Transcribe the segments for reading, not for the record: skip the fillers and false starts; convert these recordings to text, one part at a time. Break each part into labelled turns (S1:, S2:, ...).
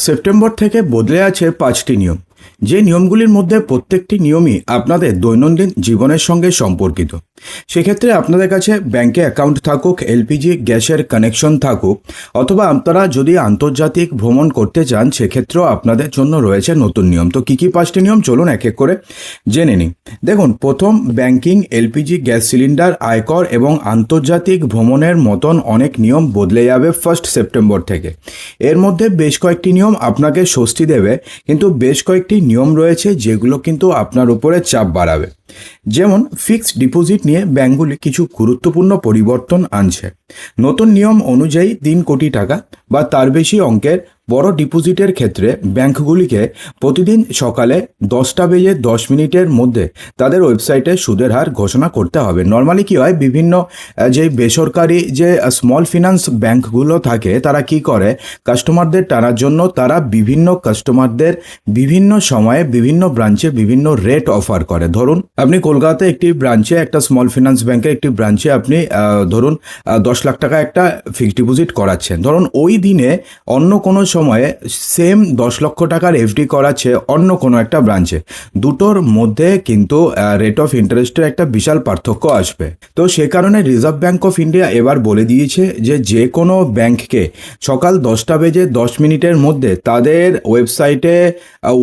S1: September থেকে বদলে আছে 5টি নিয়ম, যে নিয়মগুলির মধ্যে প্রত্যেকটি নিয়মই আপনাদের দৈনন্দিন জীবনের সঙ্গে সম্পর্কিত। সেক্ষেত্রে আপনাদের কাছে ব্যাংকে অ্যাকাউন্ট থাকুক, এলপিজি গ্যাসের কানেকশন থাকুক, অথবা আপনারা যদি আন্তর্জাতিক ভ্রমণ করতে চান সেক্ষেত্রেও আপনাদের জন্য রয়েছে নতুন নিয়ম। তো কী কী 5টি নিয়ম চলুন এক এক করে জেনে নিই। দেখুন, প্রথম, ব্যাংকিং, এলপিজি গ্যাস সিলিন্ডার, আয়কর এবং আন্তর্জাতিক ভ্রমণের মতন অনেক নিয়ম বদলে যাবে 1 সেপ্টেম্বর থেকে। এর মধ্যে বেশ কয়েকটি নিয়ম আপনাকে স্বস্তি দেবে, কিন্তু বেশ কয়েকটি নিয়ম রয়েছে যেগুলো কিন্তু আপনার উপরে চাপ বাড়াবে। যেমন ফিক্সড ডিপোজিট নিয়ে ব্যাঙ্কগুলি কিছু গুরুত্বপূর্ণ পরিবর্তন আনছে। নতুন নিয়ম অনুযায়ী 3 কোটি টাকা বা তার বেশি অঙ্কের বড় ডিপোজিটের ক্ষেত্রে ব্যাংকগুলিকে প্রতিদিন সকালে 10:10 মধ্যে তাদের ওয়েবসাইটে সুদের হার ঘোষণা করতে হবে। নর্মালি কী হয়, বিভিন্ন যে বেসরকারি যে স্মল ফিনান্স ব্যাংকগুলো থাকে তারা কি করে, কাস্টমারদের টানার জন্য তারা বিভিন্ন কাস্টমারদের বিভিন্ন সময়ে বিভিন্ন ব্রাঞ্চে বিভিন্ন রেট অফার করে। ধরুন, আপনি কলকাতাতে একটি ব্রাঞ্চে, একটা স্মল ফিনান্স ব্যাংকের একটি ব্রাঞ্চে আপনি ধরুন 10 লাখ টাকা একটা ফিক্সড ডিপোজিট করাচ্ছেন। ধরুন ওই দিনে অন্য কোনো সময়ে সেম 10 লক্ষ টাকার এফডি করাচ্ছে অন্য কোনো একটা ব্রাঞ্চে, দুটোর মধ্যে কিন্তু রেট অফ ইন্টারেস্টের একটা বিশাল পার্থক্য আসবে। তো সে কারণে রিজার্ভ ব্যাঙ্ক অফ ইন্ডিয়া এবার বলে দিয়েছে যে কোনো ব্যাংককে সকাল 10:10 মধ্যে তাদের ওয়েবসাইটে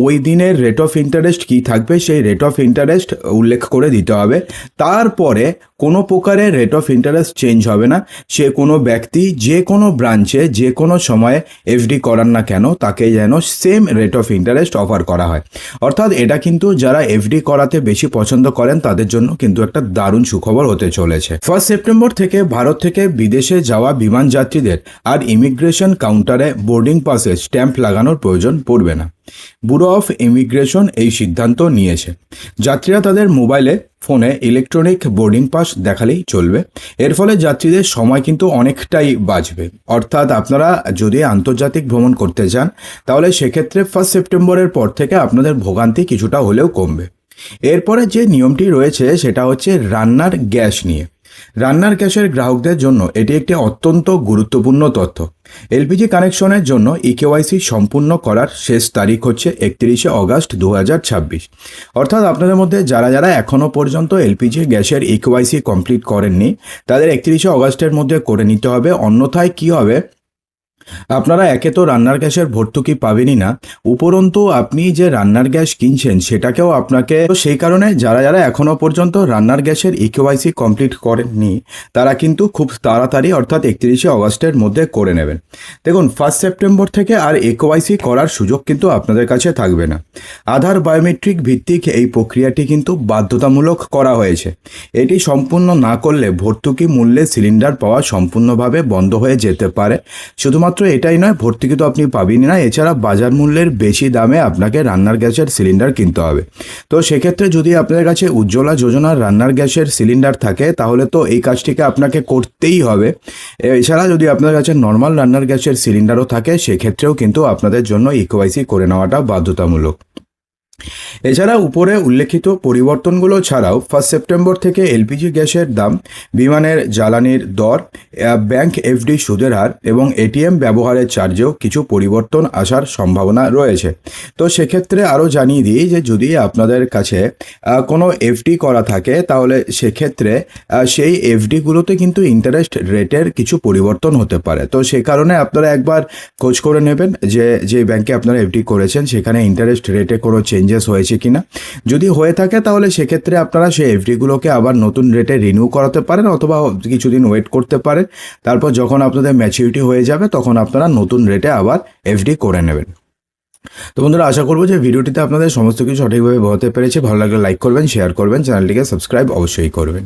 S1: ওই দিনের রেট অফ ইন্টারেস্ট কী থাকবে সেই রেট অফ ইন্টারেস্ট উল্লেখ করে দিতে হবে। তারপরে কোনো প্রকারের রেট অফ ইন্টারেস্ট চেঞ্জ হবে না। সে কোনো ব্যক্তি যে কোনো ব্রাঞ্চে যে কোনো সময়ে এফডি করান না কেন, তাকে যেন same rate of interest offer করা হয়। অর্থাৎ এটা কিন্তু যারা এফডি করাতে বেশি পছন্দ করেন তাদের জন্য কিন্তু একটা দারুণ সুখবর হতে চলেছে। 1 সেপ্টেম্বর থেকে ভারত থেকে বিদেশে যাওয়া বিমান যাত্রীদের আর ইমিগ্রেশন কাউন্টারে বোর্ডিং পাসে স্ট্যাম্প লাগানোর প্রয়োজন পড়বে না। ব্যুরো অফ ইমিগ্রেশন এই সিদ্ধান্ত নিয়েছে। যাত্রীরা তাদের মোবাইলে ফোনে ইলেকট্রনিক বোর্ডিং পাস দেখালেই চলবে। এর ফলে যাত্রীদের সময় কিন্তু অনেকটাই বাঁচবে। অর্থাৎ আপনারা যদি আন্তর্জাতিক ভ্রমণ করতে চান তাহলে সেক্ষেত্রে 1 সেপ্টেম্বরের পর থেকে আপনাদের ভোগান্তি কিছুটা হলেও কমবে। এরপরে যে নিয়মটি রয়েছে সেটা হচ্ছে রান্নার গ্যাস নিয়ে। রান্নার গ্যাসের গ্রাহকদের জন্য এটি একটি অত্যন্ত গুরুত্বপূর্ণ তথ্য। এলপিজি কানেকশনের জন্য ইকেওয়াইসি সম্পূর্ণ করার শেষ তারিখ হচ্ছে 31 অগস্ট 2026। অর্থাৎ আপনাদের মধ্যে যারা এখনও পর্যন্ত এলপিজি গ্যাসের ইকেওয়াইসি কমপ্লিট করেননি তাদের 31 অগস্টের মধ্যে করে নিতে হবে। অন্যথায় কি হবে, আপনারা একে তো রান্নার গ্যাসের ভর্তুকি পাবেনই না, উপরন্তু আপনি যে রান্নার গ্যাস কিনছেন সেটাকেও আপনাকে, তো সেই কারণে যারা এখনও পর্যন্ত রান্নার গ্যাসের ইকেওয়াইসি কমপ্লিট করেননি তারা কিন্তু খুব তাড়াতাড়ি অর্থাৎ 31 অগস্টের মধ্যে করে নেবেন। দেখুন, 1 সেপ্টেম্বর থেকে আর ইকেওয়াইসি করার সুযোগ কিন্তু আপনাদের কাছে থাকবে না। আধার বায়োমেট্রিক ভিত্তিক এই প্রক্রিয়াটি কিন্তু বাধ্যতামূলক করা হয়েছে। এটি সম্পূর্ণ না করলে ভর্তুকি মূল্যে সিলিন্ডার পাওয়া সম্পূর্ণভাবে বন্ধ হয়ে যেতে পারে। শুধুমাত্র এটাই নয়, ভর্তুকি তো আপনি পাবেনই না, এছাড়া বাজার মূল্যের বেশি দামে আপনাকে রান্নার গ্যাসের সিলিন্ডার কিনতে হবে। তো সেক্ষেত্রে যদি আপনাদের কাছে উজ্জ্বলা যোজনার রান্নার গ্যাসের সিলিন্ডার থাকে তাহলে তো এই কাজটিকে আপনাকে করতেই হবে। এছাড়া যদি আপনার কাছে নর্মাল রান্নার গ্যাসের সিলিন্ডারও থাকে সেক্ষেত্রেও কিন্তু আপনাদের জন্য ইকেওয়াইসি করে নেওয়াটা বাধ্যতামূলক। এছাড়া উপরে উল্লেখিত পরিবর্তনগুলো ছাড়াও 1 সেপ্টেম্বর থেকে এলপিজি গ্যাসের দাম, বিমানের জ্বালানির দর, ব্যাংক এফডি সুদের হার এবং এটিএম ব্যবহারের চার্জেও কিছু পরিবর্তন আসার সম্ভাবনা রয়েছে। তো সেক্ষেত্রে আরও জানিয়ে দিই যে যদি আপনাদের কাছে কোনো এফডি করা থাকে তাহলে সেক্ষেত্রে সেই এফডিগুলোতে কিন্তু ইন্টারেস্ট রেটের কিছু পরিবর্তন হতে পারে। তো সে কারণে আপনারা একবার খোঁজ করে নেবেন যে ব্যাংকে আপনারা এফডি করেছেন সেখানে ইন্টারেস্ট রেটে কোনো চেঞ্জেস হয়েছে কিনা। যদি হয়ে থাকে তাহলে সেক্ষেত্রে আপনারা সেই এফডিগুলোকে আবার নতুন রেটে রিনিউ করাতে পারেন অথবা কিছুদিন ওয়েট করতে পারেন। তারপর যখন আপনাদের ম্যাচুরিটি হয়ে যাবে তখন আপনারা নতুন রেটে আবার এফডি করে নেবেন। তো বন্ধুরা, আশা করবো যে ভিডিওটিতে আপনাদের সমস্ত কিছু সঠিকভাবে বোঝাতে পেরেছে। ভালো লাগলে লাইক করবেন, শেয়ার করবেন, চ্যানেলটিকে সাবস্ক্রাইব অবশ্যই করবেন।